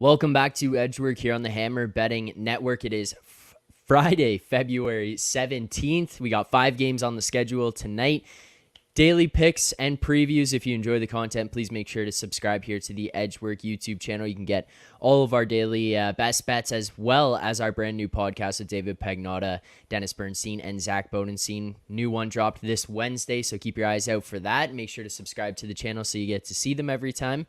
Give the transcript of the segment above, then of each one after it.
Welcome back to Edgework here on the Hammer Betting Network. It is Friday, February 17th. We got 5 games on the schedule tonight. Daily picks and previews. If you enjoy the content, please make sure to subscribe here to the Edgework YouTube channel. You can get all of our daily best bets as well as our brand new podcast with David Pagnotta, Dennis Bernstein, and Zach Bodenstein. New one dropped this Wednesday, so keep your eyes out for that. Make sure to subscribe to the channel so you get to see them every time.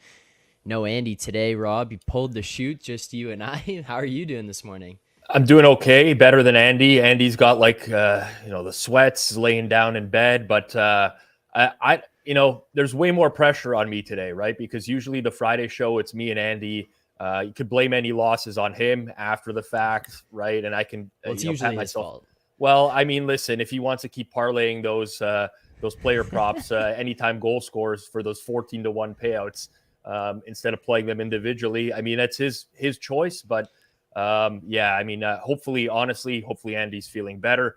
No Andy today, Rob. You pulled the shoot, just you and I. How are you doing this morning? I'm doing okay, better than Andy. Andy's got the sweats laying down in bed, but there's way more pressure on me today, right? Because usually the Friday show, it's me and Andy. You could blame any losses on him after the fact, right? And I can it's usually his fault. Well, I mean, listen, if he wants to keep parlaying those player props, anytime goal scores for those 14-1 payouts, instead of playing them individually, I mean, that's his choice. But hopefully Andy's feeling better,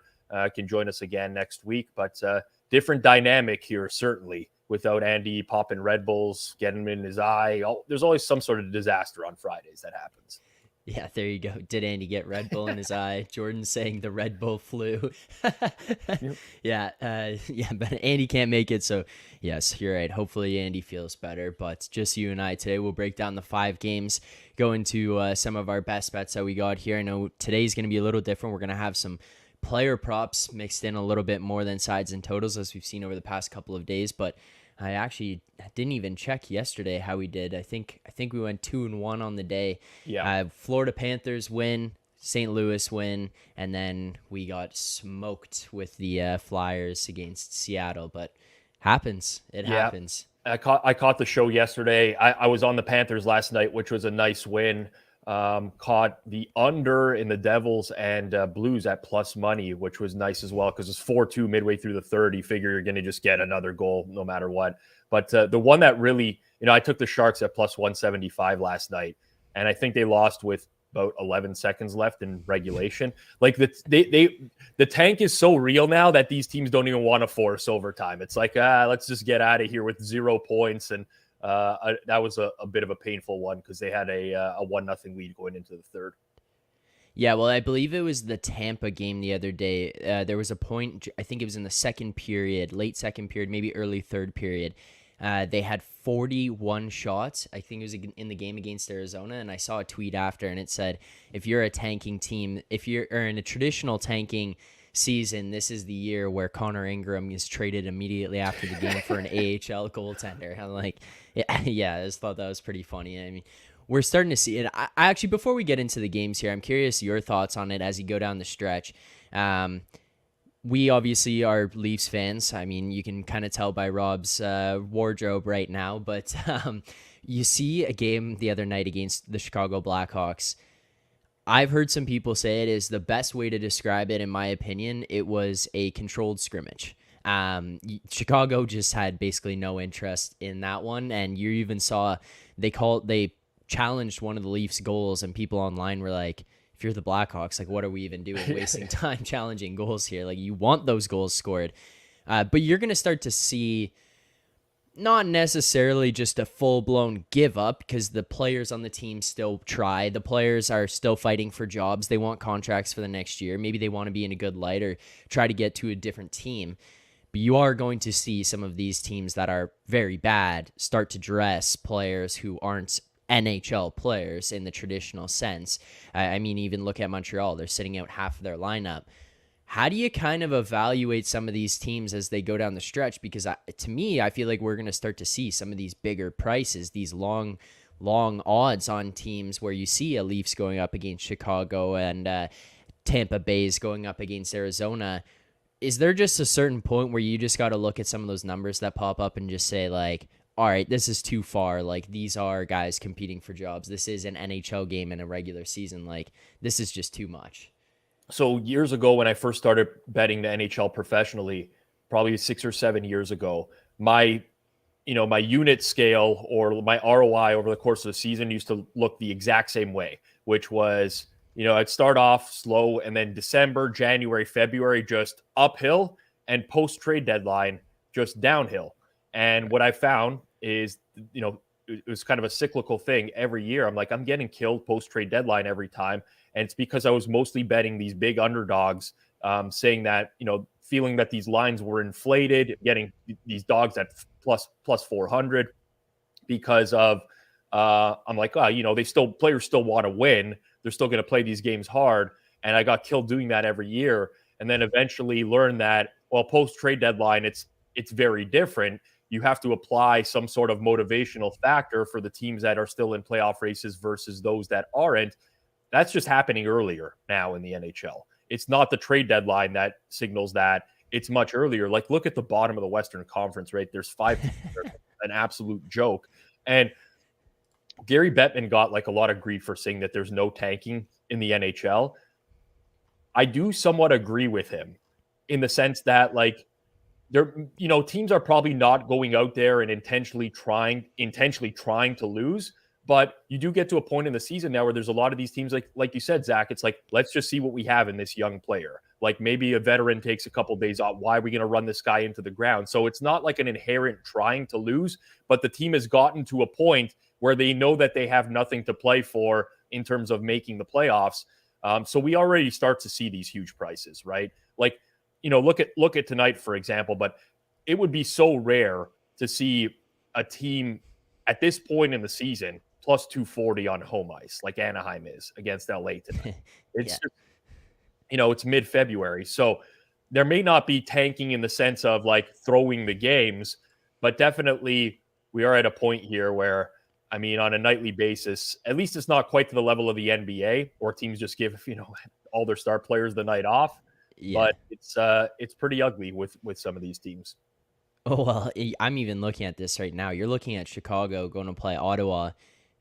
can join us again next week. But different dynamic here, certainly, without Andy popping Red Bulls, getting him in his eye. There's always some sort of disaster on Fridays that happens. Yeah, there you go. Did Andy get Red Bull in his eye? Jordan saying the Red Bull flu. Yep. Yeah, but Andy can't make it. So, yes, you're right. Hopefully Andy feels better. But just you and I today, we'll break down the 5 games, go into some of our best bets that we got here. I know today's going to be a little different. We're going to have some player props mixed in a little bit more than sides and totals as we've seen over the past couple of days. But I actually didn't even check yesterday how we did. I think we went 2-1 on the day. Yeah. Florida Panthers win, St. Louis win, and then we got smoked with the Flyers against Seattle. But happens. It happens. I caught the show yesterday. I was on the Panthers last night, which was a nice win. Caught the under in the Devils and Blues at plus money, which was nice as well because it's 4-2 midway through the third. You figure you're going to just get another goal no matter what. But the one that really, I took the Sharks at plus 175 last night, and I think they lost with about 11 seconds left in regulation. Like the tank is so real now that these teams don't even want to force overtime. It's like, let's just get out of here with 0 points. And that was a bit of a painful one because they had a 1-0 lead going into the third. Yeah, well, I believe it was the Tampa game the other day. There was a point, I think it was in the second period, late second period, maybe early third period. They had 41 shots. I think it was in the game against Arizona, and I saw a tweet after, and it said, if you're a tanking team, if you're in a traditional tanking season, this is the year where Connor Ingram is traded immediately after the game for an AHL goaltender. I'm like, yeah, I just thought that was pretty funny. I mean, we're starting to see it. I actually, before we get into the games here, I'm curious your thoughts on it as you go down the stretch. We obviously are Leafs fans. I mean, you can kind of tell by Rob's wardrobe right now, but you see a game the other night against the Chicago Blackhawks. I've heard some people say it is the best way to describe it. In my opinion, it was a controlled scrimmage. Chicago just had basically no interest in that one. And you even saw they challenged one of the Leafs goals, and people online were like, if you're the Blackhawks, like, what are we even doing wasting time challenging goals here? Like, you want those goals scored. But you're going to start to see not necessarily just a full-blown give up, because the players on the team still try. The players are still fighting for jobs. They want contracts for the next year. Maybe they want to be in a good light or try to get to a different team. But you are going to see some of these teams that are very bad start to dress players who aren't NHL players in the traditional sense. I mean, even look at Montreal. They're sitting out half of their lineup. How do you kind of evaluate some of these teams as they go down the stretch? Because to me, I feel like we're going to start to see some of these bigger prices, these long odds on teams where you see a Leafs going up against Chicago and Tampa Bay's going up against Arizona. Is there just a certain point where you just got to look at some of those numbers that pop up and just say, like, all right, this is too far. Like, these are guys competing for jobs. This is an NHL game in a regular season. Like, this is just too much. So years ago, when I first started betting the NHL professionally, probably 6 or 7 years ago, my unit scale or my ROI over the course of the season used to look the exact same way, which was, I'd start off slow, and then December, January, February, just uphill, and post-trade deadline, just downhill. And what I found is, it was kind of a cyclical thing every year. I'm like, I'm getting killed post-trade deadline every time. And it's because I was mostly betting these big underdogs, saying that, feeling that these lines were inflated, getting these dogs at plus 400 because of, I'm like, players still want to win. They're still going to play these games hard. And I got killed doing that every year. And then eventually learned that, well, post-trade deadline, it's very different. You have to apply some sort of motivational factor for the teams that are still in playoff races versus those that aren't. That's just happening earlier now in the NHL. It's not the trade deadline that signals that. It's much earlier. Like, look at the bottom of the Western Conference, right? There's 5 teams that are an absolute joke. And Gary Bettman got like a lot of grief for saying that there's no tanking in the NHL. I do somewhat agree with him in the sense that, like, teams are probably not going out there and intentionally trying to lose, but you do get to a point in the season now where there's a lot of these teams, like you said, Zach, it's like, let's just see what we have in this young player. Like, maybe a veteran takes a couple of days off. Why are we going to run this guy into the ground? So it's not like an inherent trying to lose, but the team has gotten to a point where they know that they have nothing to play for in terms of making the playoffs. So we already start to see these huge prices, right? Like, look at tonight, for example, but it would be so rare to see a team at this point in the season plus 240 on home ice, like Anaheim is against LA tonight. It's Yeah. it's mid-February. So there may not be tanking in the sense of like throwing the games, but definitely we are at a point here where, I mean, on a nightly basis, at least it's not quite to the level of the NBA, or teams just give, all their star players the night off. Yeah. But it's pretty ugly with some of these teams. Oh, well, I'm even looking at this right now. You're looking at Chicago going to play Ottawa.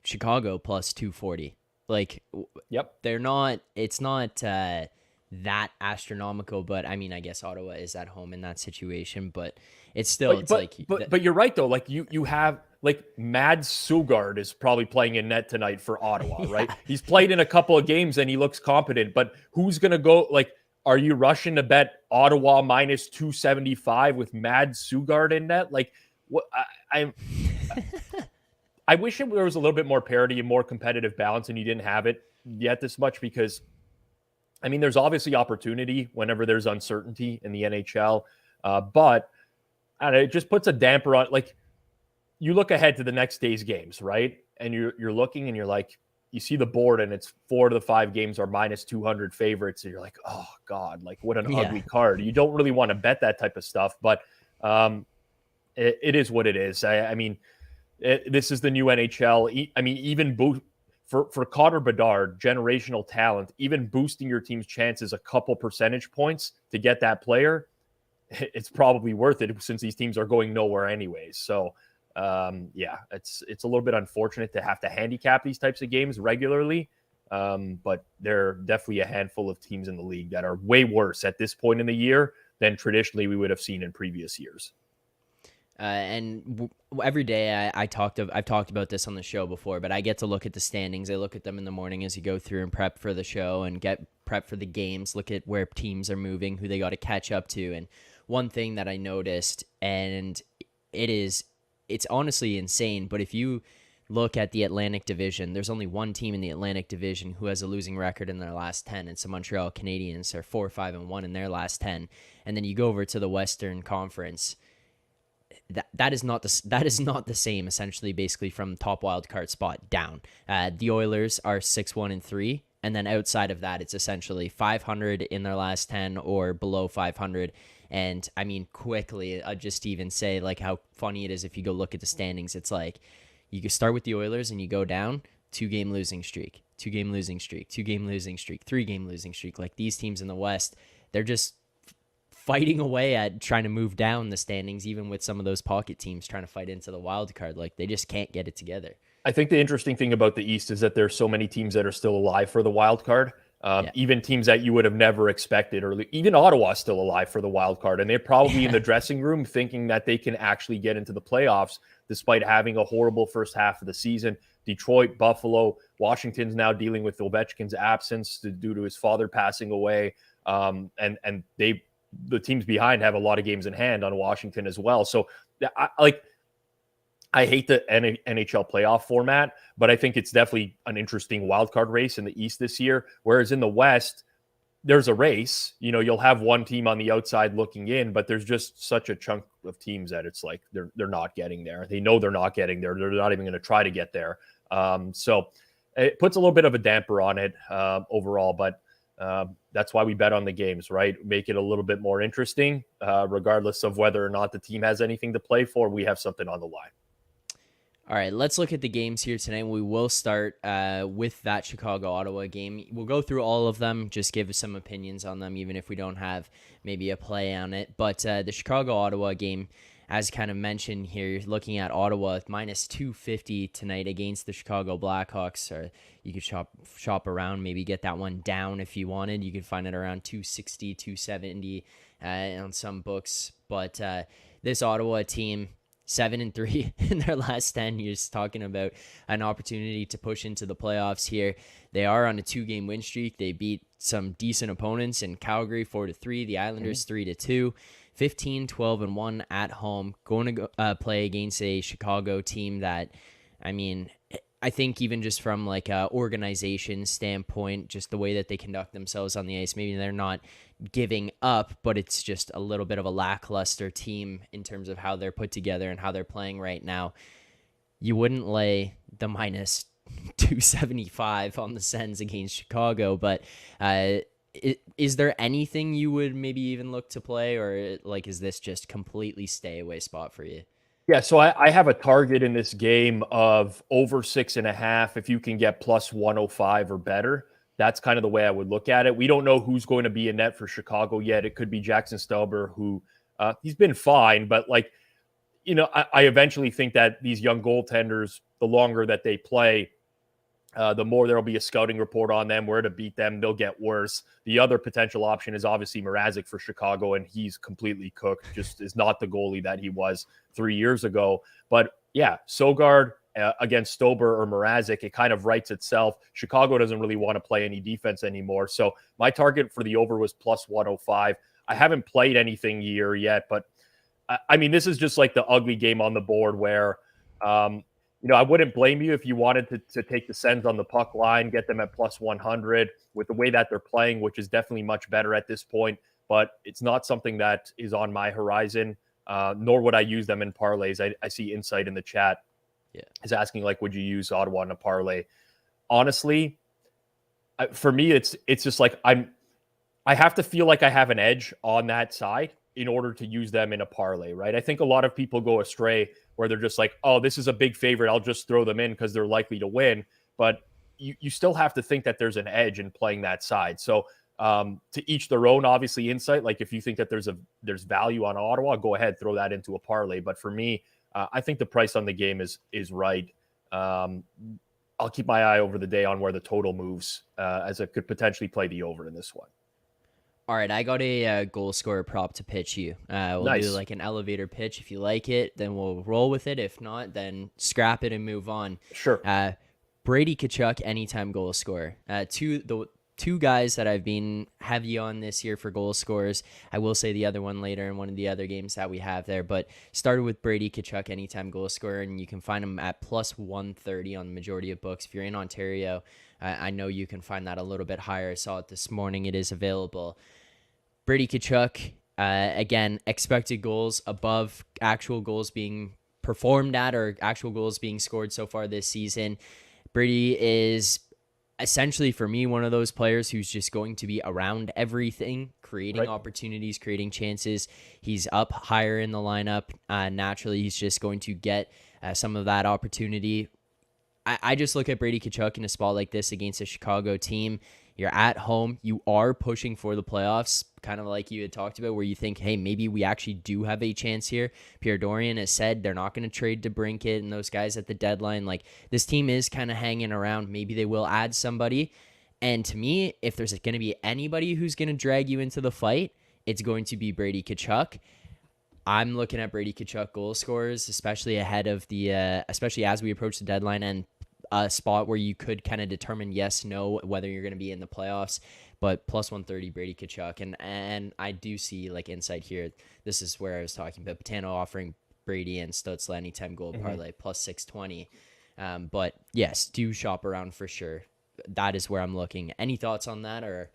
Chicago plus 240. Like, Yep. it's not that astronomical, but I mean, I guess Ottawa is at home in that situation, but it's still, But you're right though. Like you have like Mads Sugard is probably playing in net tonight for Ottawa, yeah. right? He's played in a couple of games and he looks competent, but who's going to go like, are you rushing to bet Ottawa minus 275 with Mads Sugard in net? Like, what? I wish there was a little bit more parity and more competitive balance, and you didn't have it yet this much because, I mean, there's obviously opportunity whenever there's uncertainty in the NHL, but I don't know, it just puts a damper on. Like, you look ahead to the next day's games, right? And you're looking and you're like, you see the board and it's 4 of the 5 games are minus 200 favorites. And you're like, oh God, like what an ugly card. You don't really want to bet that type of stuff, but it is what it is. I mean, this is the new NHL. I mean, even for Connor Bedard, generational talent, even boosting your team's chances a couple percentage points to get that player, it's probably worth it since these teams are going nowhere anyways. So, yeah, it's a little bit unfortunate to have to handicap these types of games regularly, but there are definitely a handful of teams in the league that are way worse at this point in the year than traditionally we would have seen in previous years. And every day I've talked about this on the show before, but I get to look at the standings. I look at them in the morning as you go through and prep for the show and get prep for the games, look at where teams are moving, who they got to catch up to. And one thing that I noticed, and it's honestly insane, but if you look at the Atlantic Division, there's only one team in the Atlantic Division who has a losing record in their last 10. It's the Montreal Canadiens. They're 4-5-1 in their last 10. And then you go over to the Western Conference. That is not the same, essentially, basically from top wild card spot down. The Oilers are 6-1-3, and then outside of that, it's essentially 500 in their last 10 or below 500. And I mean, quickly, I'll just even say like how funny it is if you go look at the standings. It's like you can start with the Oilers and you go down 2-game losing streak, 2-game losing streak, 2-game losing streak, 3-game losing streak. Like these teams in the West, they're just fighting away at trying to move down the standings, even with some of those pocket teams trying to fight into the wild card. Like they just can't get it together. I think the interesting thing about the East is that there's so many teams that are still alive for the wild card. Even teams that you would have never expected, or even Ottawa is still alive for the wild card. And they're probably in the dressing room thinking that they can actually get into the playoffs despite having a horrible first half of the season. Detroit, Buffalo, Washington's now dealing with Ovechkin's absence due to his father passing away. And the teams behind have a lot of games in hand on Washington as well. So I hate the NHL playoff format, but I think it's definitely an interesting wild card race in the East this year. Whereas in the West, there's a race. You'll have one team on the outside looking in, but there's just such a chunk of teams that it's like they're not getting there. They know they're not getting there. They're not even going to try to get there. So it puts a little bit of a damper on it overall, but that's why we bet on the games, right? Make it a little bit more interesting, regardless of whether or not the team has anything to play for. We have something on the line. All right, let's look at the games here tonight. We will start with that Chicago-Ottawa game. We'll go through all of them, just give some opinions on them, even if we don't have maybe a play on it. But the Chicago-Ottawa game, as kind of mentioned here, you're looking at Ottawa minus 250 tonight against the Chicago Blackhawks. Or you could shop around, maybe get that one down if you wanted. You could find it around 260, 270 on some books. But this Ottawa team, 7-3 in their last 10 years, talking about an opportunity to push into the playoffs here. They are on a 2-game win streak. They beat some decent opponents in Calgary 4-3, the Islanders 3-2, 15-12-1 at home. Going to play against a Chicago team that, I mean, I think even just from like a organization standpoint, just the way that they conduct themselves on the ice, maybe they're not giving up, but it's just a little bit of a lackluster team in terms of how they're put together and how they're playing right now. You wouldn't lay the minus 275 on the Sens against Chicago, but is there anything you would maybe even look to play, or like is this just completely stay away spot for you? Yeah, so I have a target in this game of over 6.5. If you can get plus 105 or better, that's kind of the way I would look at it. We don't know who's going to be in net for Chicago yet. It could be Jackson Stauber, who he's been fine, but I eventually think that these young goaltenders, the longer that they play, the more there'll be a scouting report on them, where to beat them. They'll get worse. The other potential option is obviously Mrazek for Chicago, and he's completely cooked, just is not the goalie that he was 3 years ago. But yeah, Sogard against Stauber or Mrazek, it kind of writes itself. Chicago doesn't really want to play any defense anymore. So my target for the over was plus 105. I haven't played anything here yet, but I mean, this is just like the ugly game on the board where, I wouldn't blame you if you wanted to take the Sens on the puck line, get them at plus 100 with the way that they're playing, which is definitely much better at this point. But it's not something that is on my horizon, nor would I use them in parlays. I see Insight in the chat is asking, like, would you use Ottawa in a parlay? Honestly, for me, it's just like I have to feel like I have an edge on that side in order to use them in a parlay, right? I think a lot of people go astray where they're just like, oh, this is a big favorite, I'll just throw them in because they're likely to win. But you still have to think that there's an edge in playing that side. So to each their own, obviously, Insight. Like if you think that there's value on Ottawa, go ahead, throw that into a parlay. But for me, I think the price on the game is right. I'll keep my eye over the day on where the total moves, as it could potentially play the over in this one. All right, I got a goal scorer prop to pitch you. We'll do like an elevator pitch. If you like it, then we'll roll with it. If not, then scrap it and move on. Sure. Brady Tkachuk, anytime goal scorer. Two guys that I've been heavy on this year for goal scorers. I will say the other one later in one of the other games that we have there, but started with Brady Tkachuk, anytime goal scorer, and you can find him at plus 130 on the majority of books. If you're in Ontario, I know you can find that a little bit higher. I saw it this morning. It is available. Brady Tkachuk, again, expected goals above actual goals being performed at or actual goals being scored so far this season. Brady is essentially, for me, one of those players who's just going to be around everything, creating opportunities, creating chances. He's up higher in the lineup. Naturally, he's just going to get some of that opportunity. I just look at Brady Tkachuk in a spot like this against a Chicago team. You're at home. You are pushing for the playoffs, kind of like you had talked about, where you think, hey, maybe we actually do have a chance here. Pierre Dorian has said they're not going to trade DeBrincat and those guys at the deadline. Like, this team is kind of hanging around. Maybe they will add somebody. And to me, if there's going to be anybody who's going to drag you into the fight, it's going to be Brady Tkachuk. I'm looking at Brady Tkachuk goal scorers, especially ahead of especially as we approach the deadline and a spot where you could kind of determine yes, no, whether you're going to be in the playoffs. But plus 130 Brady Tkachuk, and I do see like Insight here. This is where I was talking about Patano offering Brady and Stutzla anytime goal Mm-hmm. parlay plus 620. But yes, do shop around for sure. That is where I'm looking. Any thoughts on that? Or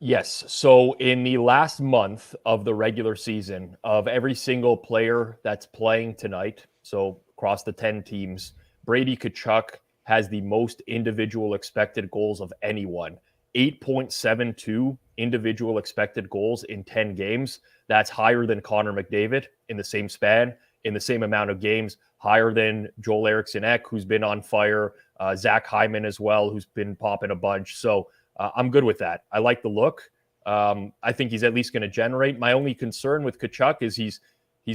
Yes. So in the last month of the regular season, of every single player that's playing tonight, so across the 10 teams, Brady Tkachuk has the most individual expected goals of anyone. 8.72 individual expected goals in 10 games. That's higher than Connor McDavid in the same span, in the same amount of games, higher than Joel Eriksson Ek, who's been on fire, Zach Hyman as well, who's been popping a bunch. So I'm good with that. I like the look. I think he's at least going to generate. My only concern with Tkachuk is he's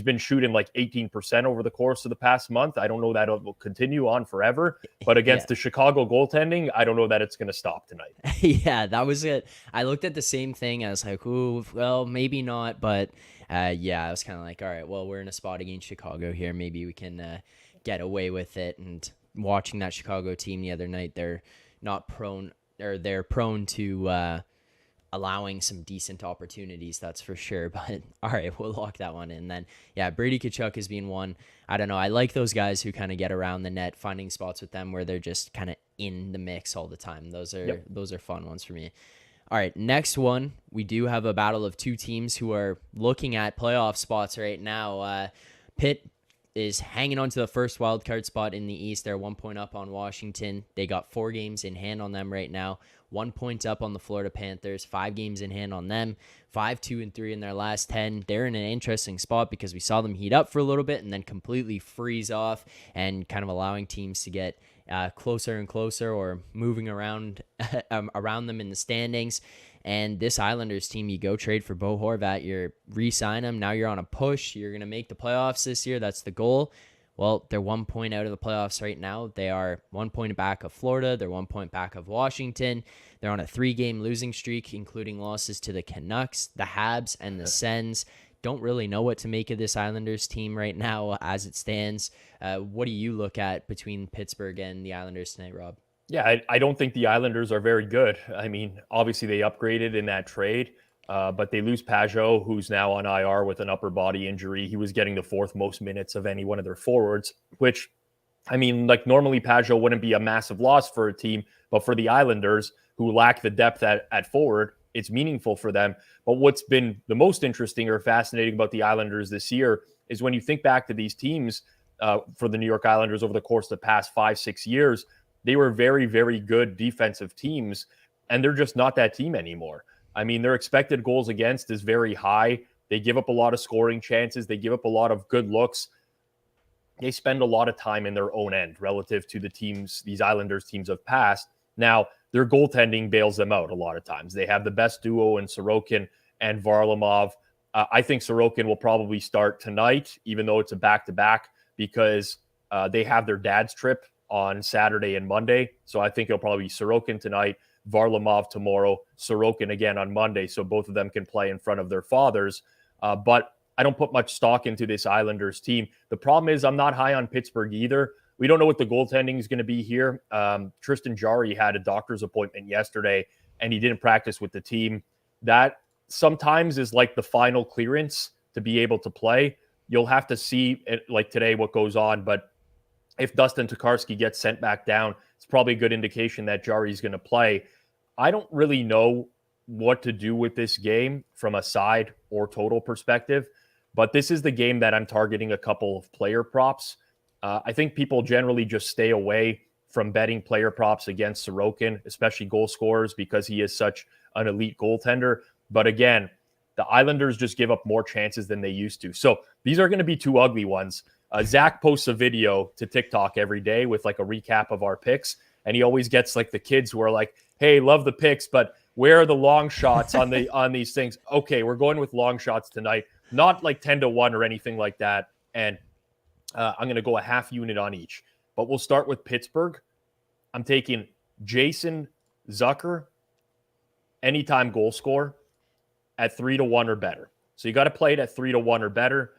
been shooting like 18% over the course of the past month. I don't know that it will continue on forever, but yeah. against the Chicago goaltending, I don't know that it's going to stop tonight. Yeah, that was it. I looked at the same thing. I was like, ooh, well, maybe not. But yeah, I was kind of like, all right, well, we're in a spot against Chicago here. Maybe we can get away with it. And watching that Chicago team the other night, they're not prone, or they're prone to allowing some decent opportunities, that's for sure. But all right, we'll lock that one in. Then yeah, Brady Tkachuk has been one. I don't know. I like those guys who kind of get around the net, finding spots with them where they're just kind of in the mix all the time. Those are fun ones for me. All right, next one, we do have a battle of two teams who are looking at playoff spots right now. Pitt is hanging on to the first wild card spot in the East. They're 1 point up on Washington. They got 4 games in hand on them right now. 1 point up on the Florida Panthers. 5 games in hand on them. 5-2-3 in their last 10. They're in an interesting spot because we saw them heat up for a little bit and then completely freeze off, and kind of allowing teams to get closer and closer or moving around around them in the standings. And this Islanders team, you go trade for Bo Horvat, you're re-sign him. Now you're on a push. You're going to make the playoffs this year. That's the goal. Well, they're 1 point out of the playoffs right now. They are 1 point back of Florida. They're 1 point back of Washington. They're on a 3-game losing streak, including losses to the Canucks, the Habs, and the Sens. Don't really know what to make of this Islanders team right now as it stands. What do you look at between Pittsburgh and the Islanders tonight, Rob? Yeah, I don't think the Islanders are very good. I mean, obviously they upgraded in that trade, but they lose Pajot, who's now on IR with an upper body injury. He was getting the 4th most minutes of any one of their forwards, which, I mean, like normally Pajot wouldn't be a massive loss for a team, but for the Islanders, who lack the depth at forward, it's meaningful for them. But what's been the most interesting or fascinating about the Islanders this year is when you think back to these teams for the New York Islanders over the course of the past 5-6 years, they were very, very good defensive teams, and they're just not that team anymore. I mean, their expected goals against is very high. They give up a lot of scoring chances. They give up a lot of good looks. They spend a lot of time in their own end relative to the teams, these Islanders teams of past. Now, their goaltending bails them out a lot of times. They have the best duo in Sorokin and Varlamov. I think Sorokin will probably start tonight, even though it's a back-to-back, because they have their dad's trip on Saturday and Monday. So I think it'll probably be Sorokin tonight, Varlamov tomorrow, Sorokin again on Monday. So both of them can play in front of their fathers. But I don't put much stock into this Islanders team. The problem is I'm not high on Pittsburgh either. We don't know what the goaltending is going to be here. Tristan Jarry had a doctor's appointment yesterday, and he didn't practice with the team. That sometimes is like the final clearance to be able to play. You'll have to see, like today, what goes on. But if Dustin Tokarski gets sent back down, it's probably a good indication that Jarry's going to play. I don't really know what to do with this game from a side or total perspective, but this is the game that I'm targeting a couple of player props. I think people generally just stay away from betting player props against Sorokin, especially goal scorers, because he is such an elite goaltender. But again, the Islanders just give up more chances than they used to. So these are going to be 2 ugly ones. Zach posts a video to TikTok every day with like a recap of our picks. And he always gets like the kids who are like, hey, love the picks, but where are the long shots on these things? Okay, we're going with long shots tonight, not like 10-1 or anything like that. And I'm going to go a half unit on each. But we'll start with Pittsburgh. I'm taking Jason Zucker, anytime goal scorer, at 3-1 or better. So you got to play it at 3-1 or better.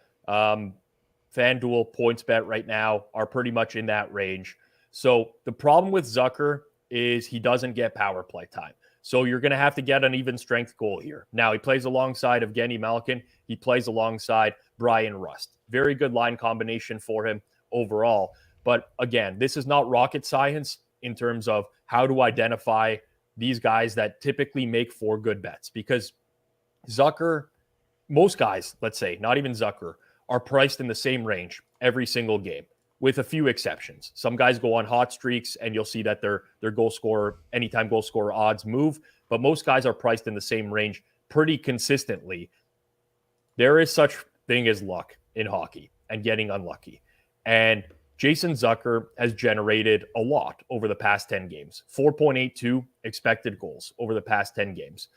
FanDuel points bet right now are pretty much in that range. So the problem with Zucker is he doesn't get power play time. So you're going to have to get an even strength goal here. Now he plays alongside Evgeny Malkin. He plays alongside Brian Rust. Very good line combination for him overall. But again, this is not rocket science in terms of how to identify these guys that typically make for good bets, because Zucker, most guys, let's say, not even Zucker, are priced in the same range every single game, with a few exceptions. Some guys go on hot streaks, and you'll see that their goal scorer, anytime goal scorer odds move, but most guys are priced in the same range pretty consistently. There is such thing as luck in hockey and getting unlucky. And Jason Zucker has generated a lot over the past 10 games, 4.82 expected goals over the past 10 games.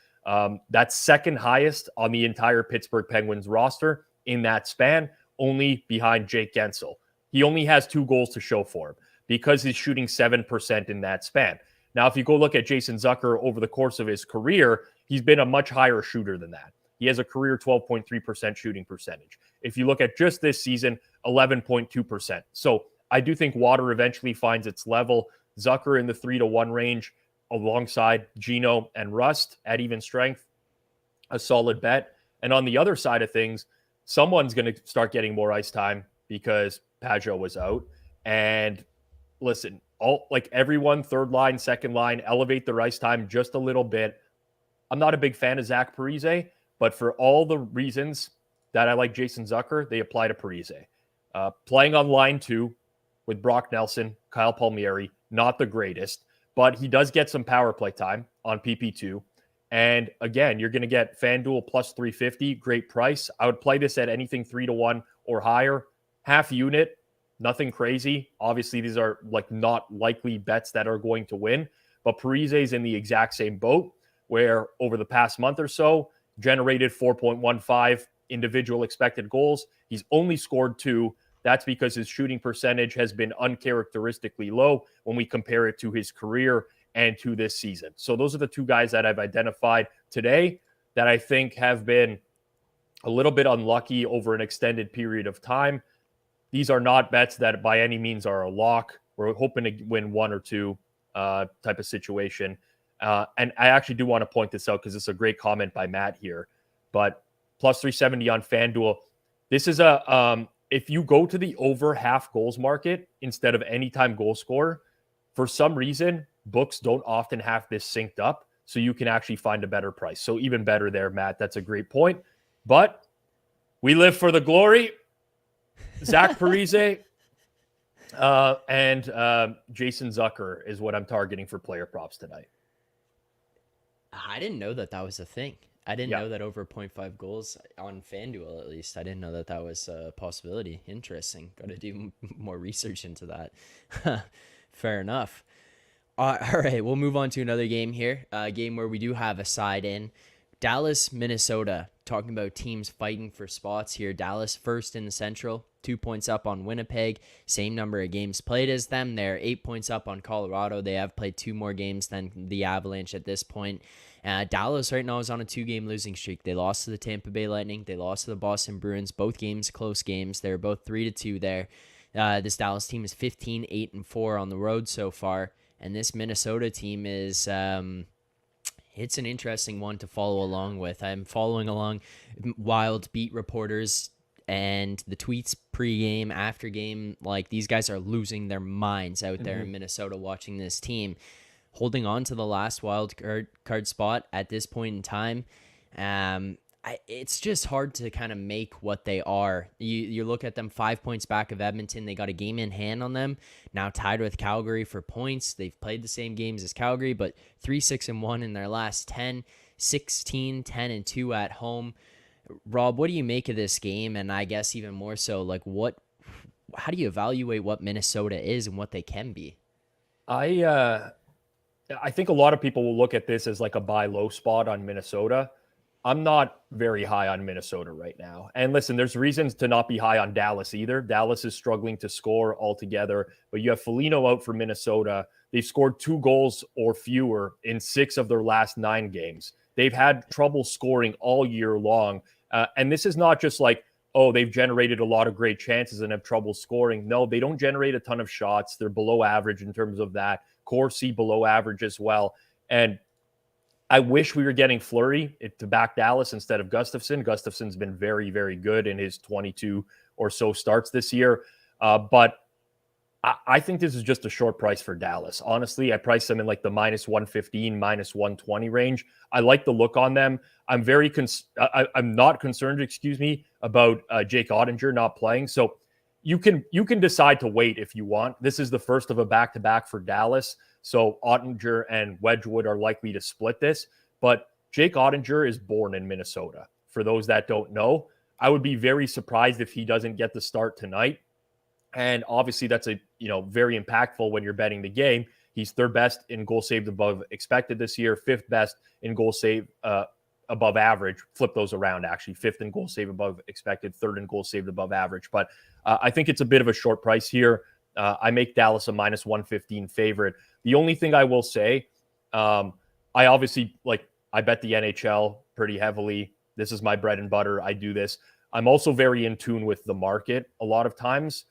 That's second highest on the entire Pittsburgh Penguins roster in that span, only behind Jake Gensel. He only has 2 goals to show for him because he's shooting 7% in that span. Now, if you go look at Jason Zucker over the course of his career, he's been a much higher shooter than that. He has a career 12.3% shooting percentage. If you look at just this season, 11.2%. So I do think water eventually finds its level. Zucker in the 3-1 range alongside Gino and Rust at even strength, a solid bet. And on the other side of things, someone's going to start getting more ice time because Pajot was out. And listen, everyone, third line, second line, elevate their ice time just a little bit. I'm not a big fan of Zach Parise, but for all the reasons that I like Jason Zucker, they apply to Parise. Playing on line 2 with Brock Nelson, Kyle Palmieri, not the greatest, but he does get some power play time on PP2. And again, you're going to get FanDuel plus 350, great price. I would play this at anything 3-1 or higher. Half unit, nothing crazy. Obviously, these are not likely bets that are going to win, but Parise is in the exact same boat where over the past month or so, generated 4.15 individual expected goals. He's only scored 2. That's because his shooting percentage has been uncharacteristically low when we compare it to his career and to this season. So those are the 2 guys that I've identified today that I think have been a little bit unlucky over an extended period of time. These are not bets that by any means are a lock. We're hoping to win 1 or 2 type of situation. And I actually do want to point this out because it's a great comment by Matt here. But plus 370 on FanDuel. This is if you go to the over half goals market instead of anytime goal scorer, for some reason, books don't often have this synced up, so you can actually find a better price. So even better there, Matt. That's a great point. But we live for the glory. Zach Parise and Jason Zucker is what I'm targeting for player props tonight. I didn't know that was a thing. I didn't know that over 0.5 goals on FanDuel, at least. I didn't know that was a possibility. Interesting. Got to do more research into that. Fair enough. All right, we'll move on to another game here. A game where we do have a side in. Dallas, Minnesota. Talking about teams fighting for spots here. Dallas first in the Central, 2 points up on Winnipeg. Same number of games played as them. They're 8 points up on Colorado. They have played 2 more games than the Avalanche at this point. Dallas right now is on a 2-game losing streak. They lost to the Tampa Bay Lightning. They lost to the Boston Bruins. Both games, close games. They're both 3-2 there. This Dallas team is 15-8-4 on the road so far. And this Minnesota team is... it's an interesting one to follow along with. I'm following along Wild beat reporters and the tweets pre-game, after game. These guys are losing their minds out there in Minnesota watching this team. Holding on to the last wild card spot at this point in time. It's just hard to kind of make what they are. You look at them 5 points back of Edmonton. They got a game in hand on them. Now tied with Calgary for points. They've played the same games as Calgary, but 3-6-1 in their last 10, 16-10-2 at home. Rob, what do you make of this game? And I guess even more so, how do you evaluate what Minnesota is and what they can be? I think a lot of people will look at this as a buy low spot on Minnesota. I'm not very high on Minnesota right now. And listen, there's reasons to not be high on Dallas either. Dallas is struggling to score altogether, but you have Foligno out for Minnesota. They've scored 2 goals or fewer in 6 of their last 9 games. They've had trouble scoring all year long. And this is not just they've generated a lot of great chances and have trouble scoring. No, they don't generate a ton of shots. They're below average in terms of that. Corsi below average as well. And I wish we were getting Fleury to back Dallas instead of Gustafsson. Gustafsson's been very, very good in his 22 or so starts this year. But I think this is just a short price for Dallas. Honestly, I priced them in like the minus 115, minus 120 range. I like the look on them. I'm I'm not concerned, about Jake Ottinger not playing. So you can decide to wait if you want. This is the first of a back-to-back for Dallas. So Ottinger and Wedgwood are likely to split this. But Jake Ottinger is born in Minnesota. For those that don't know, I would be very surprised if he doesn't get the start tonight. And obviously that's very impactful when you're betting the game. He's third best in goal saved above expected this year, fifth best in goal save above average. Flip those around, actually. Fifth in goal save above expected, third in goal saved above average. But I think it's a bit of a short price here. I make Dallas a minus 115 favorite. The only thing I will say, I obviously, I bet the NHL pretty heavily. This is my bread and butter. I do this. I'm also very in tune with the market a lot of times.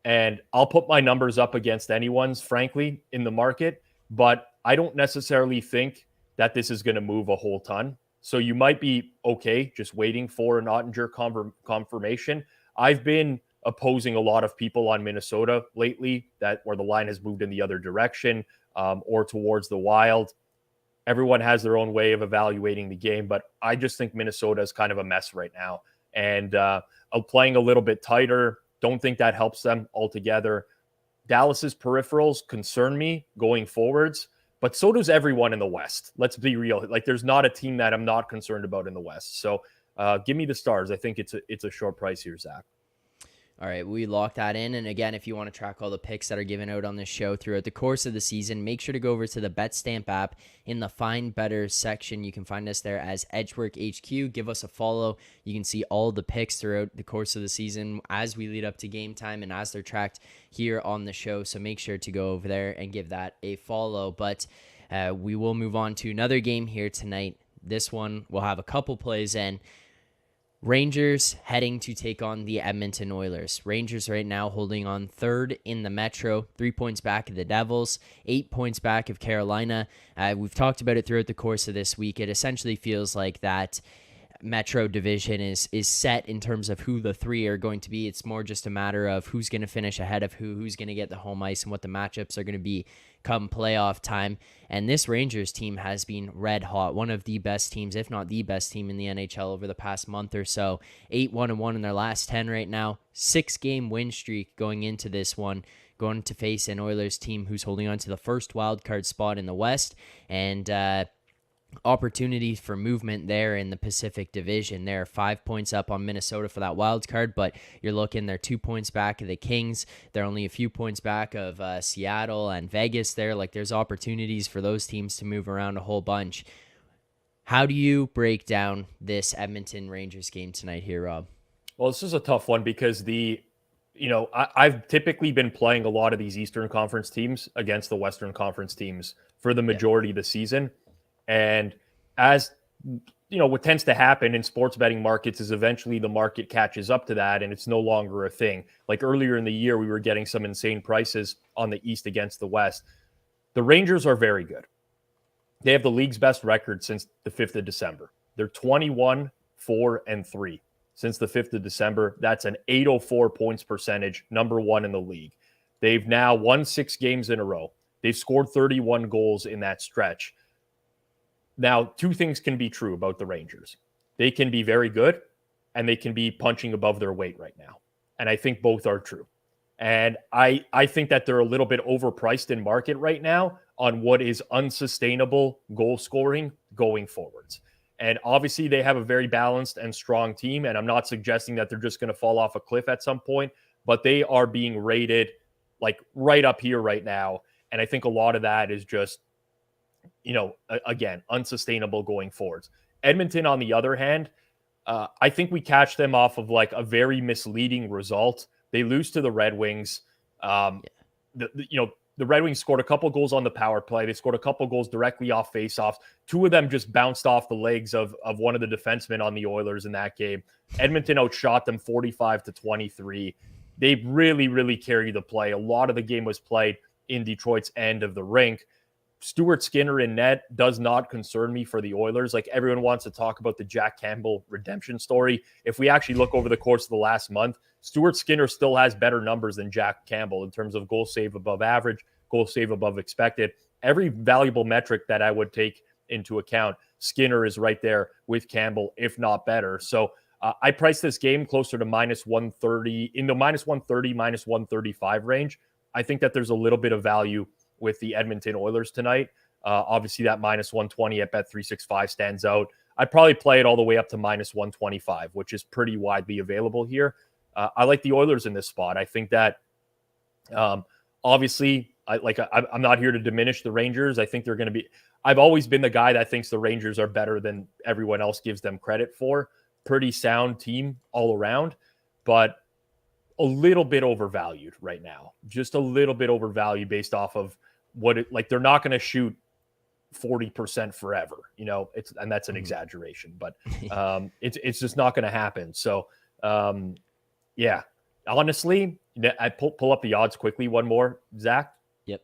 And I'll put my numbers up against anyone's, frankly, in the market. But I don't necessarily think that this is going to move a whole ton. So you might be okay just waiting for an Ottinger confirmation. I've been opposing a lot of people on Minnesota lately, where the line has moved in the other direction or towards the Wild. Everyone has their own way of evaluating the game, but I just think Minnesota is kind of a mess right now. And playing a little bit tighter, don't think that helps them altogether. Dallas's peripherals concern me going forwards, but so does everyone in the West. Let's be real. There's not a team that I'm not concerned about in the West. So give me the Stars. I think it's a short price here, Zach. All right, we lock that in. And again, if you want to track all the picks that are given out on this show throughout the course of the season, make sure to go over to the BetStamp app in the Find Better section. You can find us there as Edgework HQ. Give us a follow. You can see all the picks throughout the course of the season as we lead up to game time and as they're tracked here on the show. So make sure to go over there and give that a follow. But we will move on to another game here tonight. This one will have a couple plays in. Rangers heading to take on the Edmonton Oilers. Rangers right now holding on third in the Metro, 3 points back of the Devils, 8 points back of Carolina. We've talked about it throughout the course of this week. It essentially feels like that Metro division is set in terms of who the three are going to be. It's more just a matter of who's going to finish ahead of who's going to get the home ice, and what the matchups are going to be come playoff time. And this Rangers team has been red hot, one of the best teams, if not the best team in the NHL over the past month or so. 8-1-1 in their last 10 right now, 6-game win streak going into this one, going to face an Oilers team who's holding on to the first wildcard spot in the West, and opportunities for movement there in the Pacific Division. They're 5 points up on Minnesota for that wild card, but you're looking, they're 2 points back of the Kings. They're only a few points back of Seattle and Vegas there. There's opportunities for those teams to move around a whole bunch. How do you break down this Edmonton Rangers game tonight here, Rob? Well, this is a tough one because I've typically been playing a lot of these Eastern Conference teams against the Western Conference teams for the majority of the season. And as what tends to happen in sports betting markets is eventually the market catches up to that and it's no longer a thing. Like earlier in the year, we were getting some insane prices on the East against the West. The Rangers are very good. They have the league's best record since the 5th of December. They're 21-4-3 since the 5th of December. That's an 804 points percentage, number one in the league. They've now won 6 games in a row. They've scored 31 goals in that stretch. Now, 2 things can be true about the Rangers. They can be very good, and they can be punching above their weight right now. And I think both are true. And I think that they're a little bit overpriced in market right now on what is unsustainable goal scoring going forwards. And obviously, they have a very balanced and strong team, and I'm not suggesting that they're just going to fall off a cliff at some point, but they are being rated right up here right now. And I think a lot of that is just again, unsustainable going forwards. Edmonton, on the other hand, I think we catch them off of a very misleading result. They lose to the Red Wings. The Red Wings scored a couple goals on the power play. They scored a couple goals directly off faceoffs. 2 of them just bounced off the legs of one of the defensemen on the Oilers in that game. Edmonton outshot them 45-23. They really, really carried the play. A lot of the game was played in Detroit's end of the rink. Stuart Skinner in net does not concern me for the Oilers. Everyone wants to talk about the Jack Campbell redemption story. If we actually look over the course of the last month, Stuart Skinner still has better numbers than Jack Campbell in terms of goal save above average, goal save above expected. Every valuable metric that I would take into account, Skinner is right there with Campbell, if not better. So I priced this game closer to minus 130, in the minus 130, minus 135 range. I think that there's a little bit of value with the Edmonton Oilers tonight. Obviously, that minus 120 at Bet365 stands out. I'd probably play it all the way up to minus 125, which is pretty widely available here. I like the Oilers in this spot. I think that obviously, I'm not here to diminish the Rangers. I think they're going to be. I've always been the guy that thinks the Rangers are better than everyone else gives them credit for. Pretty sound team all around, but a little bit overvalued right now. Just a little bit overvalued based off of what it like. They're not going to shoot 40% forever, and that's an exaggeration, but it's just not going to happen. So yeah, honestly, I pull up the odds quickly. One more, Zach. Yep.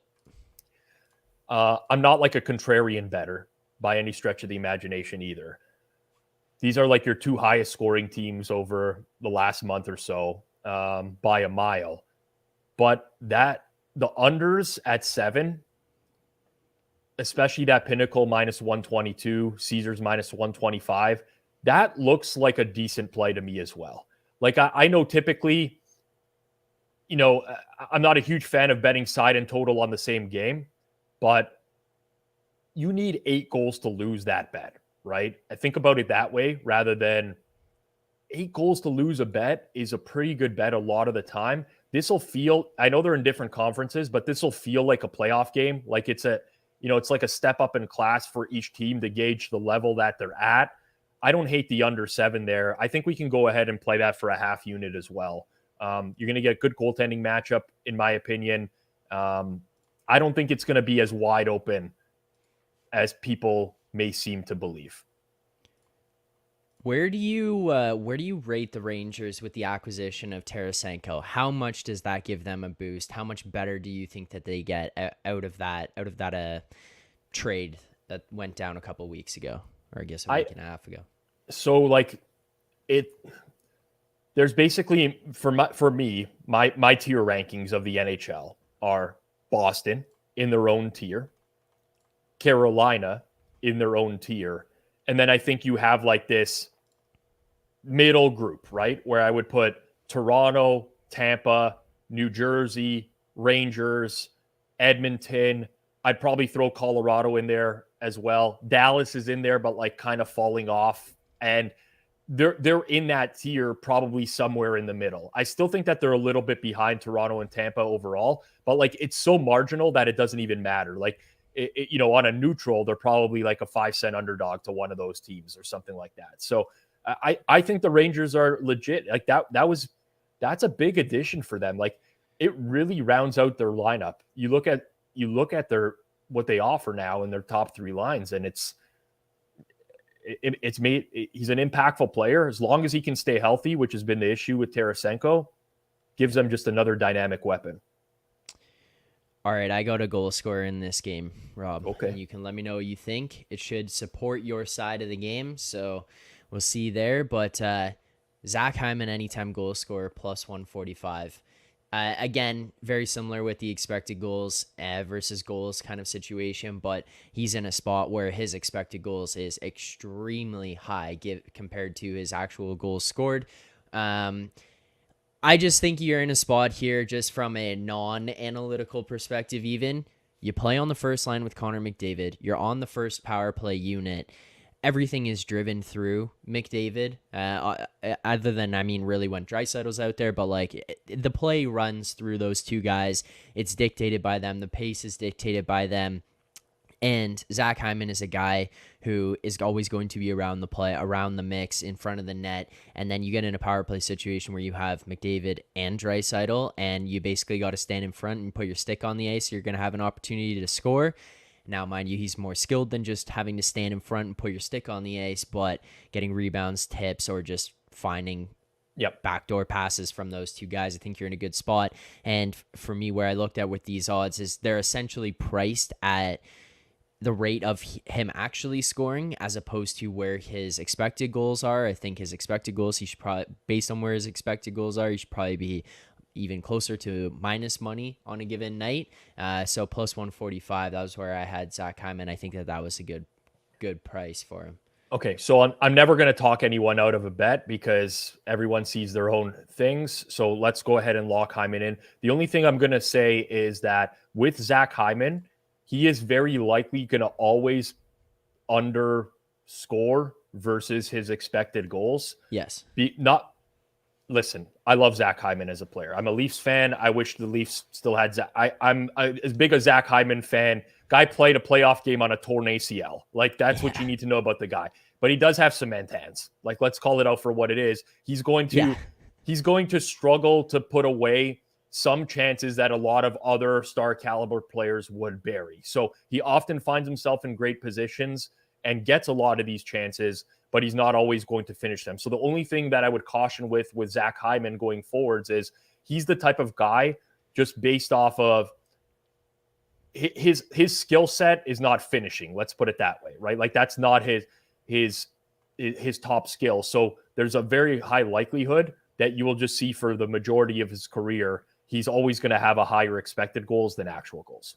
I'm not like a contrarian bettor by any stretch of the imagination either. These are like your two highest scoring teams over the last month or so by a mile, but the unders at 7, especially that Pinnacle minus 122, Caesars minus 125, that looks like a decent play to me as well. Like I know typically, I'm not a huge fan of betting side and total on the same game, but you need 8 goals to lose that bet, right? I think about it that way rather than 8 goals to lose a bet is a pretty good bet a lot of the time. This will feel, I know they're in different conferences, but this will feel like a playoff game. Like it's like a step up in class for each team to gauge the level that they're at. I don't hate the under 7 there. I think we can go ahead and play that for a half unit as well. You're going to get a good goaltending matchup, in my opinion. I don't think it's going to be as wide open as people may seem to believe. Where do you rate the Rangers with the acquisition of Tarasenko? How much does that give them a boost? How much better do you think that they get out of that trade that went down a couple weeks ago, or I guess a week and a half ago? So there's basically for me my tier rankings of the NHL are Boston in their own tier, Carolina in their own tier, and then I think you have like this middle group, right? Where I would put Toronto, Tampa, New Jersey, Rangers, Edmonton. I'd probably throw Colorado in there as well. Dallas is in there, but like kind of falling off. And they're in that tier probably somewhere in the middle. I still think that they're a little bit behind Toronto and Tampa overall, but like it's so marginal that it doesn't even matter. Like, on a neutral, they're probably like a 5-cent underdog to one of those teams or something like that. So I think the Rangers are legit. Like that's a big addition for them. Like it really rounds out their lineup. You look at what they offer now in their top 3 lines, and it's made. He's an impactful player as long as he can stay healthy, which has been the issue with Tarasenko. Gives them just another dynamic weapon. All right, I got a goal scorer in this game, Rob. Okay. And you can let me know what you think. It should support your side of the game, so we'll see there. But Zach Hyman, anytime goal scorer, plus 145. Again, very similar with the expected goals versus goals kind of situation, but he's in a spot where his expected goals is extremely high compared to his actual goals scored. I just think you're in a spot here just from a non-analytical perspective even. You play on the first line with Connor McDavid. You're on the first power play unit. Everything is driven through McDavid, other than, really when Draisaitl's out there, but like the play runs through those two guys. It's dictated by them. The pace is dictated by them. And Zach Hyman is a guy who is always going to be around the play, around the mix, in front of the net. And then you get in a power play situation where you have McDavid and Draisaitl, and you basically got to stand in front and put your stick on the ice. You're going to have an opportunity to score. Now, mind you, he's more skilled than just having to stand in front and put your stick on the ice, but getting rebounds, tips, or just finding backdoor passes from those two guys, I think you're in a good spot. And for me, where I looked at with these odds is they're essentially priced at the rate of him actually scoring as opposed to where his expected goals are. I think his expected goals, he should probably, based on where his expected goals are, he should probably be even closer to minus money on a given night. So plus 145, that was where I had Zach Hyman. I think that was a good price for him. Okay, so I'm never going to talk anyone out of a bet because everyone sees their own things. So let's go ahead and lock Hyman in. The only thing I'm going to say is that with Zach Hyman, he is very likely going to always underscore versus his expected goals. Yes. Listen, I love Zach Hyman as a player. I'm a Leafs fan. I wish the Leafs still had Zach. I'm as big a Zach Hyman fan. Guy played a playoff game on a torn ACL. Like, that's what you need to know about the guy. But he does have cement hands. Like, let's call it out for what it is. He's going to struggle to put away some chances that a lot of other star caliber players would bury. So he often finds himself in great positions and gets a lot of these chances, but he's not always going to finish them. So the only thing that I would caution with Zach Hyman going forwards is he's the type of guy, just based off of his skill set, is not finishing. Let's put it that way, right? Like, that's not his top skill. So there's a very high likelihood that you will just see for the majority of his career, he's always going to have a higher expected goals than actual goals.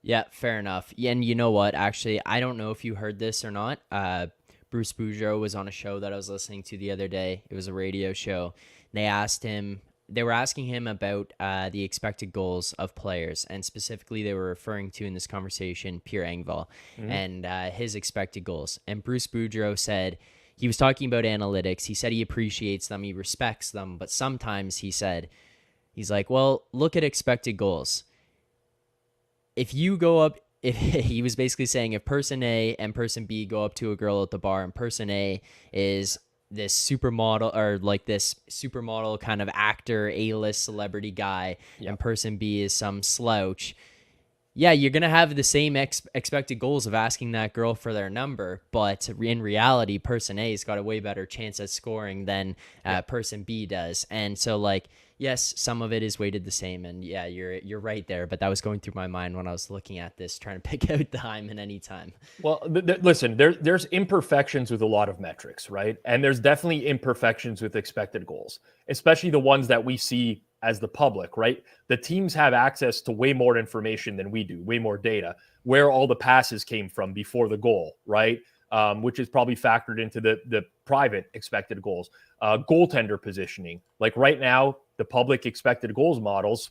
Yeah, fair enough. Yeah, and you know what? Actually, I don't know if you heard this or not. Bruce Boudreau was on a show that I was listening to the other day. It was a radio show. They were asking him about the expected goals of players, and specifically they were referring to in this conversation Pierre Engvall and his expected goals. And Bruce Boudreau said he was talking about analytics. He said he appreciates them, he respects them, but sometimes he's like, well, look at expected goals. If he was basically saying if person A and person B go up to a girl at the bar and person A is this supermodel or like this supermodel kind of actor, A-list celebrity guy, and person B is some slouch, yeah, you're going to have the same expected goals of asking that girl for their number, but in reality, person A's got a way better chance at scoring than person B does. And so, like, yes, some of it is weighted the same, and yeah, you're right there, but that was going through my mind when I was looking at this, trying to pick out the Hyman anytime. Well, listen, there's imperfections with a lot of metrics, right? And there's definitely imperfections with expected goals, especially the ones that we see as the public, right? The teams have access to way more information than we do, way more data, where all the passes came from before the goal, right? Which is probably factored into the private expected goals. Goaltender positioning. Like right now, the public expected goals models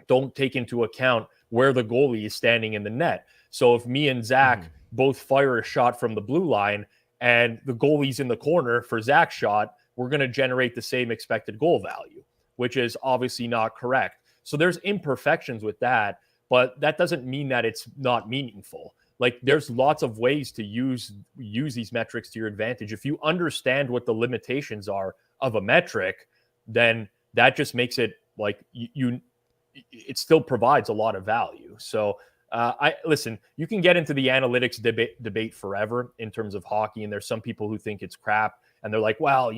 don't take into account where the goalie is standing in the net. So if me and Zach both fire a shot from the blue line and the goalie's in the corner for Zach's shot, we're going to generate the same expected goal value, which is obviously not correct. So there's imperfections with that, but that doesn't mean that it's not meaningful. Like, there's lots of ways to use these metrics to your advantage. If you understand what the limitations are of a metric, then that just makes it like it still provides a lot of value. So listen, you can get into the analytics debate forever in terms of hockey. And there's some people who think it's crap and they're like, well,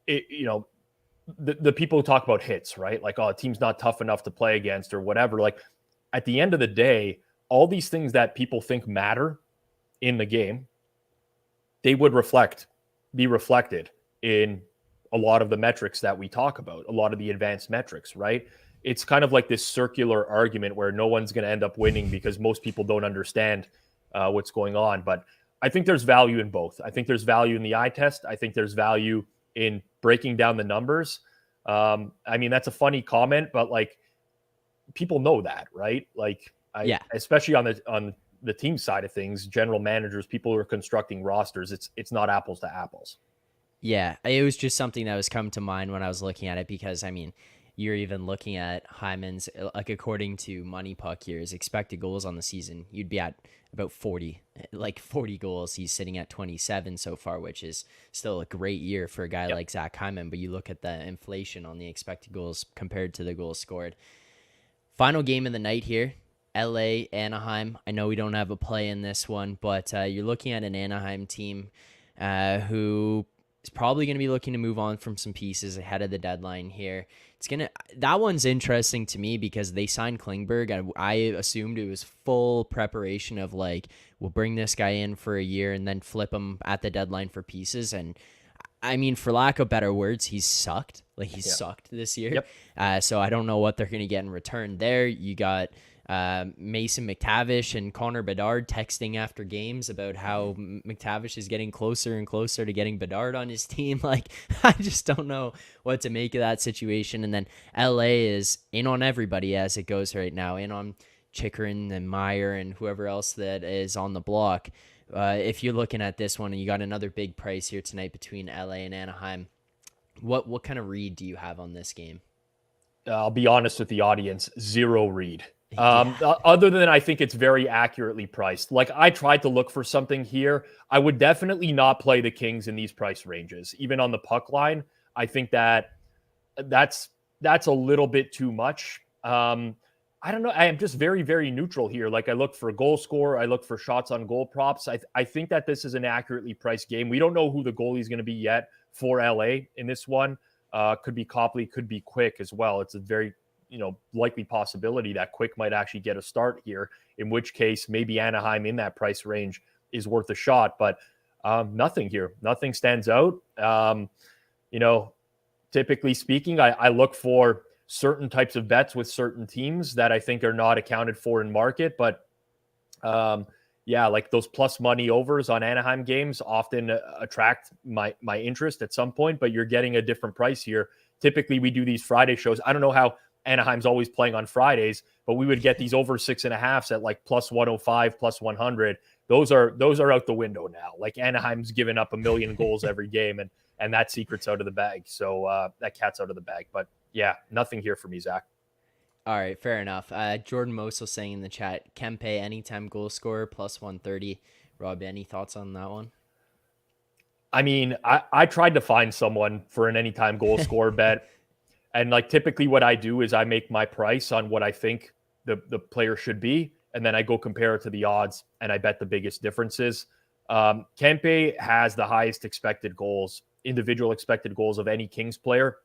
the people who talk about hits, right? Like, oh, a team's not tough enough to play against or whatever. Like, at the end of the day, all these things that people think matter in the game, they would be reflected in a lot of the metrics that we talk about, a lot of the advanced metrics, right? It's kind of like this circular argument where no one's going to end up winning because most people don't understand what's going on. But I think there's value in both. I think there's value in the eye test. I think there's value in breaking down the numbers. I mean, that's a funny comment, but like, people know that, right? Like, especially on the team side of things, general managers, people who are constructing rosters, it's not apples to apples. Yeah, it was just something that was come to mind when I was looking at it because, I mean, you're even looking at Hyman's, like, according to Money Puck here, his expected goals on the season, you'd be at about 40 goals. He's sitting at 27 so far, which is still a great year for a guy like Zach Hyman, but you look at the inflation on the expected goals compared to the goals scored. Final game of the night here, LA, Anaheim. I know we don't have a play in this one, but you're looking at an Anaheim team who is probably going to be looking to move on from some pieces ahead of the deadline here. That one's interesting to me because they signed Klingberg, and I assumed it was full preparation of like, we'll bring this guy in for a year and then flip him at the deadline for pieces. And I mean, for lack of better words, he's sucked. Like, he's sucked this year. Yep. So I don't know what they're going to get in return there. You got Mason McTavish and Connor Bedard texting after games about how McTavish is getting closer and closer to getting Bedard on his team. Like, I just don't know what to make of that situation. And then LA is in on everybody as it goes right now, in on Chikrin and Meyer and whoever else that is on the block. If you're looking at this one and you got another big price here tonight between LA and Anaheim, what kind of read do you have on this game? I'll be honest with the audience, zero read. Other than I think it's very accurately priced. Like, I tried to look for something here. I would definitely not play the Kings in these price ranges, even on the puck line. I think that's a little bit too much. I don't know. I am just very, very neutral here. Like, I look for goal score. I look for shots on goal props. I think that this is an accurately priced game. We don't know who the goalie is going to be yet for LA in this one. Could be Copley, could be Quick as well. It's a very, likely possibility that Quick might actually get a start here, in which case maybe Anaheim in that price range is worth a shot. But nothing here. Nothing stands out. Typically speaking, I look for certain types of bets with certain teams that I think are not accounted for in market. But like those plus money overs on Anaheim games often attract my interest at some point, but you're getting a different price here. Typically we do these Friday shows. I don't know how Anaheim's always playing on Fridays, but we would get these over 6.5s at like plus 105, plus 100. Those are out the window now. Like, Anaheim's given up 1 million goals every game, and that secret's out of the bag. So that cat's out of the bag. But yeah, nothing here for me, Zach. All right, fair enough. Jordan Moso saying in the chat, Kempe anytime goal scorer plus 130. Rob, any thoughts on that one? I mean, I tried to find someone for an anytime goal scorer bet. And like, typically what I do is I make my price on what I think the player should be. And then I go compare it to the odds and I bet the biggest differences. Kempe has the highest individual expected goals of any Kings player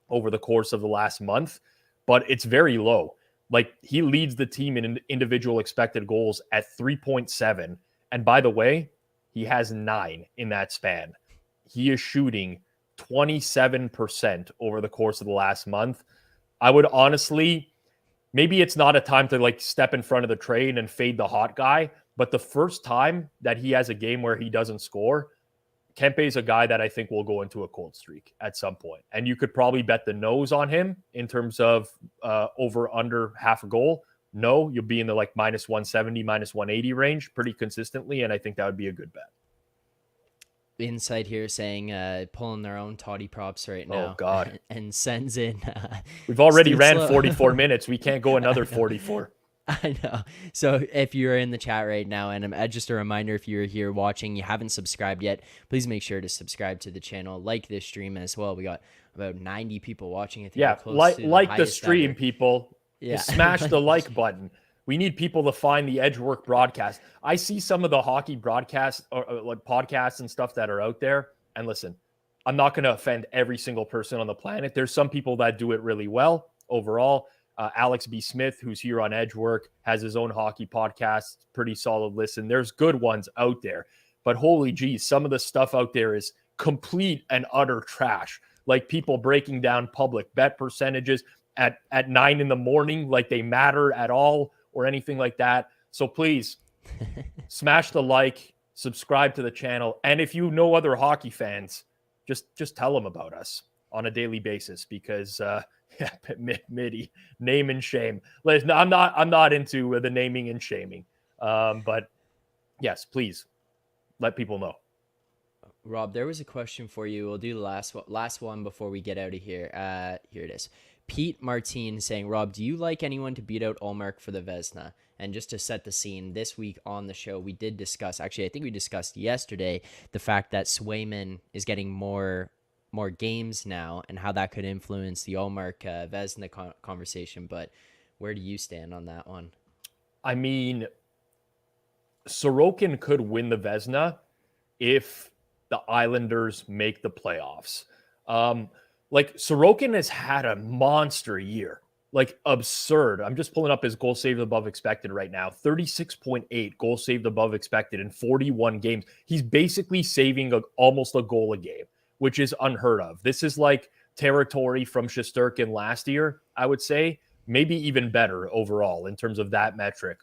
over the course of the last month, but it's very low. Like, he leads the team in individual expected goals at 3.7. And by the way, he has 9 in that span. He is shooting 27% over the course of the last month. I would honestly, maybe it's not a time to like step in front of the train and fade the hot guy, but the first time that he has a game where he doesn't score, Kempe is a guy that I think will go into a cold streak at some point. And you could probably bet the nose on him in terms of over under half a goal. No, you'll be in the like minus 170, minus 180 range pretty consistently. And I think that would be a good bet. Insight here saying pulling their own toddy props right now. Oh, God. And sends in. We've already ran 44 minutes. We can't go another 44. I know. So if you're in the chat right now, and just a reminder, if you're here watching, you haven't subscribed yet, please make sure to subscribe to the channel, like this stream as well. We got about 90 people watching. I think like the stream, ever. People. Yeah. Just smash the like button. We need people to find the Edgework broadcast. I see some of the hockey broadcasts or like podcasts and stuff that are out there. And listen, I'm not going to offend every single person on the planet. There's some people that do it really well overall. Alex B. Smith, who's here on Edgework, has his own hockey podcast. Pretty solid listen. There's good ones out there. But holy geez, some of the stuff out there is complete and utter trash. Like, people breaking down public bet percentages at 9 a.m, like they matter at all or anything like that. So please smash the like, subscribe to the channel. And if you know other hockey fans, just tell them about us on a daily basis, because Mitty, name and shame. Listen, I'm not into the naming and shaming. But yes, please let people know. Rob, there was a question for you. We'll do the last one before we get out of here. Here it is. Pete Martin saying, Rob, do you like anyone to beat out Ullmark for the Vezina? And just to set the scene, this week on the show, we did discuss, actually, I think we discussed yesterday, the fact that Swayman is getting more games now and how that could influence the Ullmark Vezina conversation. But where do you stand on that one? I mean, Sorokin could win the Vezina if the Islanders make the playoffs. Like Sorokin has had a monster year, like absurd. I'm just pulling up his goal saved above expected right now. 36.8 goal saved above expected in 41 games. He's basically saving almost a goal a game, which is unheard of. This is like territory from Shesterkin last year, I would say. Maybe even better overall in terms of that metric.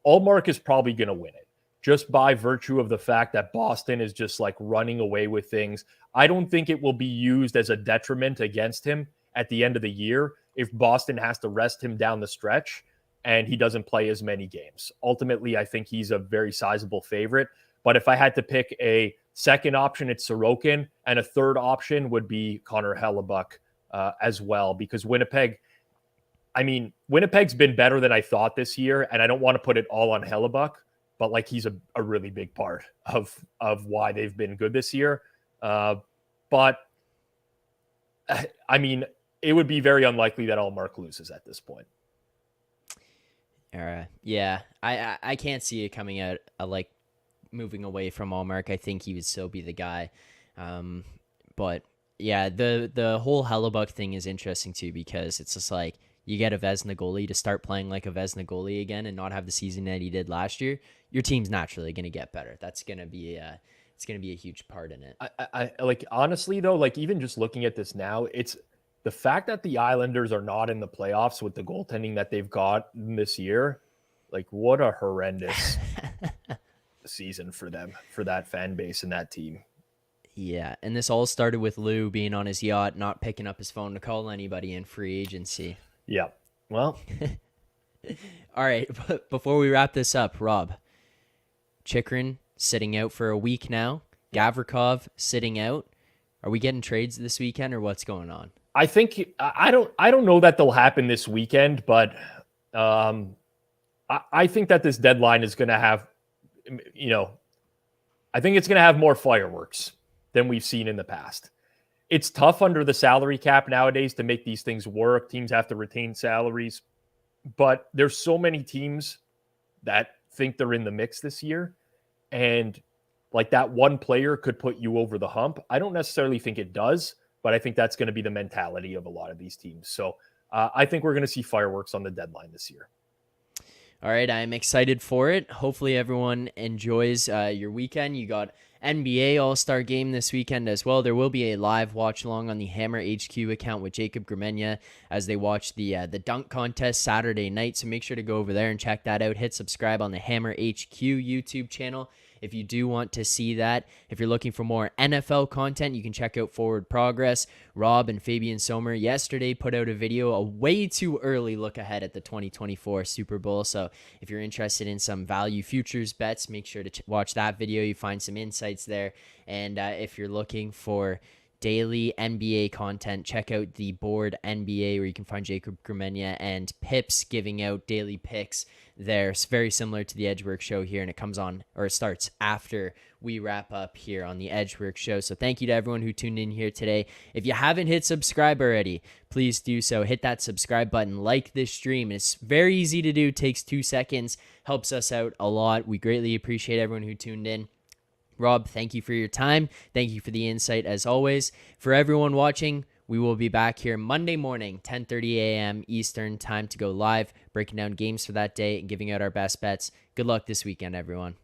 Ullmark is probably going to win it just by virtue of the fact that Boston is just like running away with things. I don't think it will be used as a detriment against him at the end of the year if Boston has to rest him down the stretch and he doesn't play as many games. Ultimately, I think he's a very sizable favorite. But if I had to pick a second option, it's Sorokin, and a third option would be Connor Hellebuck as well, because Winnipeg's been better than I thought this year, and I don't want to put it all on Hellebuck, but like he's a really big part of why they've been good this year. But I mean, it would be very unlikely that Ullmark loses at this point. Yeah, I can't see it coming out like moving away from Ullmark. I think he would still be the guy. But yeah, the whole Hellebuck thing is interesting too, because it's just like you get a Vezina goalie to start playing like a Vezina goalie again and not have the season that he did last year. Your team's naturally going to get better. That's going to be it's going to be a huge part in it. I like, honestly though, like even just looking at this now, it's the fact that the Islanders are not in the playoffs with the goaltending that they've got this year. Like, what a horrendous season for them, for that fan base and that team. Yeah, and this all started with Lou being on his yacht, not picking up his phone to call anybody in free agency. Yeah, well. All right, but before we wrap this up, Rob, Chychrun sitting out for a week now. Gavrikov sitting out. Are we getting trades this weekend, or what's going on? I think I don't know that they'll happen this weekend, but I think that this deadline is going to have, I think it's going to have more fireworks than we've seen in the past. It's tough under the salary cap nowadays to make these things work. Teams have to retain salaries, but there's so many teams that think they're in the mix this year, and like that one player could put you over the hump. I don't necessarily think it does, but I think that's going to be the mentality of a lot of these teams. So I think we're going to see fireworks on the deadline this year. All right, I'm excited for it. Hopefully everyone enjoys your weekend. You got NBA All-Star Game this weekend as well. There will be a live watch-along on the Hammer HQ account with Jacob Gramenya as they watch the dunk contest Saturday night. So make sure to go over there and check that out. Hit subscribe on the Hammer HQ YouTube channel if you do want to see that. If you're looking for more NFL content, you can check out Forward Progress. Rob and Fabian Sommer yesterday put out a video, a way too early look ahead at the 2024 Super Bowl. So if you're interested in some value futures bets, make sure to watch that video. You find some insights there. And if you're looking for daily NBA content, check out the Board NBA, where you can find Jacob Gramenya and Pips giving out daily picks there. It's very similar to the Edgework Show here, and it comes on, or it starts after we wrap up here on the Edgework Show. So thank you to everyone who tuned in here today. If you haven't hit subscribe already, please do so. Hit that subscribe button, like this stream. It's very easy to do, takes 2 seconds, helps us out a lot. We greatly appreciate everyone who tuned in. Rob, thank you for your time. Thank you for the insight as always. For everyone watching, we will be back here Monday morning, 10:30 a.m. Eastern time, to go live, breaking down games for that day and giving out our best bets. Good luck this weekend, everyone.